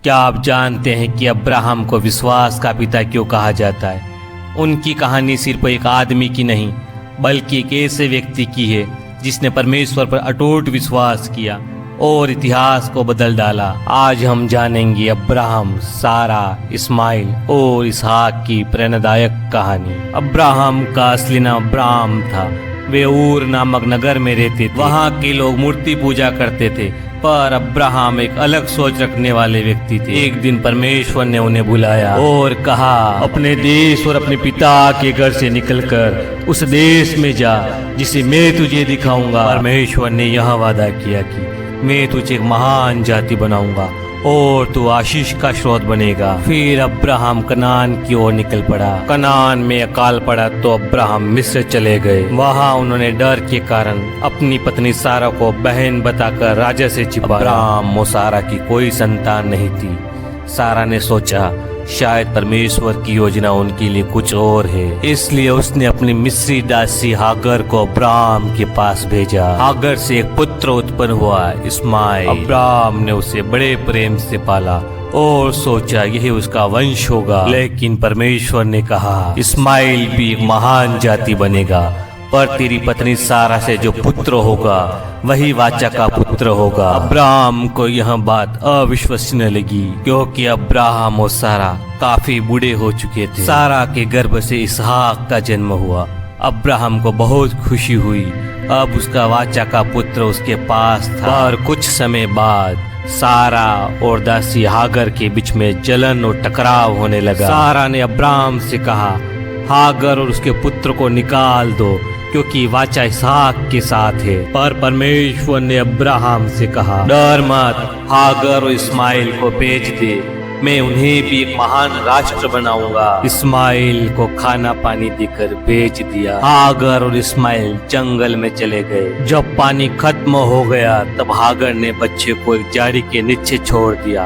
क्या आप जानते हैं कि अब्राहम को विश्वास का पिता क्यों कहा जाता है? उनकी कहानी सिर्फ एक आदमी की नहीं बल्कि एक ऐसे व्यक्ति की है जिसने परमेश्वर पर अटूट विश्वास किया और इतिहास को बदल डाला। आज हम जानेंगे अब्राहम, सारा, इस्माइल और इसहाक की प्रेरणादायक कहानी। अब्राहम का असली नाम अब्राम था। वे ऊर नामक नगर में रहते थे। वहाँ के लोग मूर्ति पूजा करते थे, पर अब्राहम एक अलग सोच रखने वाले व्यक्ति थे। एक दिन परमेश्वर ने उन्हें बुलाया और कहा, अपने देश और अपने पिता के घर से निकलकर उस देश में जा जिसे मैं तुझे दिखाऊंगा। परमेश्वर ने यह वादा किया कि मैं तुझे एक महान जाति बनाऊंगा और तू आशीष का स्रोत बनेगा। फिर अब्राहम कनान की ओर निकल पड़ा। कनान में अकाल पड़ा तो अब्राहम मिस्र चले गए। वहाँ उन्होंने डर के कारण अपनी पत्नी सारा को बहन बताकर राजा से छिपाया। अब्राहम और सारा की कोई संतान नहीं थी। सारा ने सोचा शायद परमेश्वर की योजना उनके लिए कुछ और है, इसलिए उसने अपनी मिस्री दासी हागर को अब्राहम के पास भेजा। हागर से एक पुत्र उत्पन्न हुआ, इस्माइल। अब्राहम ने उसे बड़े प्रेम से पाला और सोचा यही उसका वंश होगा। लेकिन परमेश्वर ने कहा, इस्माइल भी एक महान जाति बनेगा, पर तेरी पत्नी सारा से जो पुत्र होगा वही वाचा का पुत्र होगा। अब्राहम को यह बात अविश्वसनीय लगी, क्योंकि अब्राहम और सारा काफी बूढ़े हो चुके थे। सारा के गर्भ से इसहाक का जन्म हुआ। अब्राहम को बहुत खुशी हुई, अब उसका वाचा का पुत्र उसके पास था। और कुछ समय बाद सारा और दासी हागर के बीच में जलन और टकराव होने लगा। सारा ने अब्राहम से कहा, हागर और उसके पुत्र को निकाल दो, क्योंकि वाचा इसहाक के साथ है। पर परमेश्वर ने अब्राहम से कहा, डर मत, हागर और इस्माइल को भेज दे, मैं उन्हें भी एक महान राष्ट्र बनाऊंगा। इस्माइल को खाना पानी देकर भेज दिया। हागर और इस्माइल जंगल में चले गए। जब पानी खत्म हो गया तब हागर ने बच्चे को एक झाड़ी के नीचे छोड़ दिया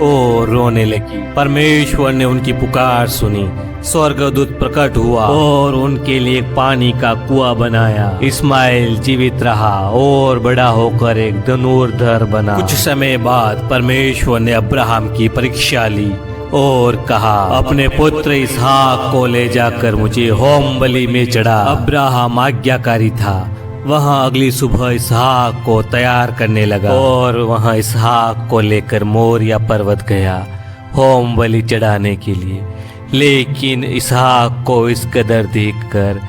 और रोने लगी। परमेश्वर ने उनकी पुकार सुनी। स्वर्गदूत प्रकट हुआ और उनके लिए पानी का कुआं बनाया। इस्माइल जीवित रहा और बड़ा होकर एक धनुर्धर बना। कुछ समय बाद परमेश्वर ने अब्राहम की परीक्षा ली और कहा, अपने पुत्र इसहाक को ले जाकर मुझे होम बलि में चढ़ा। अब्राहम आज्ञाकारी था। वहाँ अगली सुबह इसहाक को तैयार करने लगा और वहाँ इसहाक को लेकर मोरिया पर्वत गया होम बलि चढ़ाने के लिए। लेकिन इसहाक को इस कदर देखकर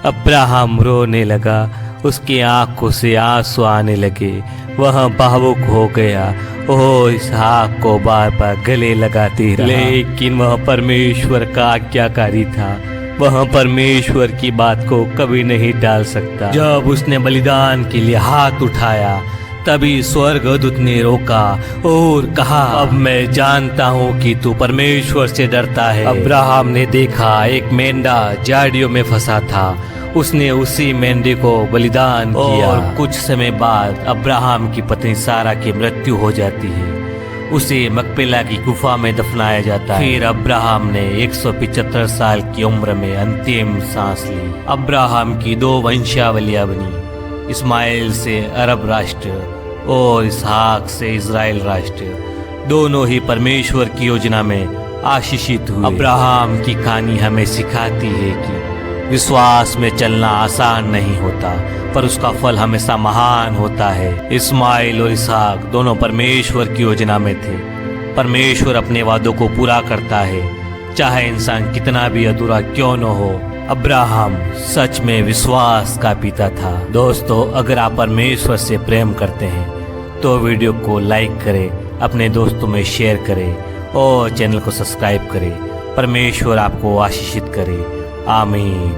अब्राहम रोने लगा। उसकी आंखों से आंसू आने लगे। वह भावुक हो गया और इसहाक को बार बार गले लगाते रहा। लेकिन वह परमेश्वर का आज्ञाकारी था। वह परमेश्वर की बात को कभी नहीं टाल सकता। जब उसने बलिदान के लिए हाथ उठाया तभी स्वर्गदूत ने रोका और कहा, अब मैं जानता हूँ कि तू परमेश्वर से डरता है। अब्राहम ने देखा एक मेंढा झाड़ियों में फंसा था। उसने उसी मेंढे को बलिदान किया। और कुछ समय बाद अब्राहम की पत्नी सारा की मृत्यु हो जाती है। उसे मकपेला की गुफा में दफनाया जाता है। फिर अब्राहम ने 175 साल की उम्र में अंतिम सांस ली। अब्राहम की दो वंशावलियां बनी, इस्माइल से अरब राष्ट्र और इसहाक से इजराइल राष्ट्र। दोनों ही परमेश्वर की योजना में आशीषित हुए। अब्राहम की कहानी हमें सिखाती है कि विश्वास में चलना आसान नहीं होता, पर उसका फल हमेशा महान होता है। इस्माइल और इसहाक दोनों परमेश्वर की योजना में थे। परमेश्वर अपने वादों को पूरा करता है, चाहे इंसान कितना भी अधूरा क्यों न हो। अब्राहम सच में विश्वास का पिता था। दोस्तों, अगर आप परमेश्वर से प्रेम करते हैं तो वीडियो को लाइक करें, अपने दोस्तों में शेयर करें और चैनल को सब्सक्राइब करें। परमेश्वर आपको आशीषित करे। आमीन।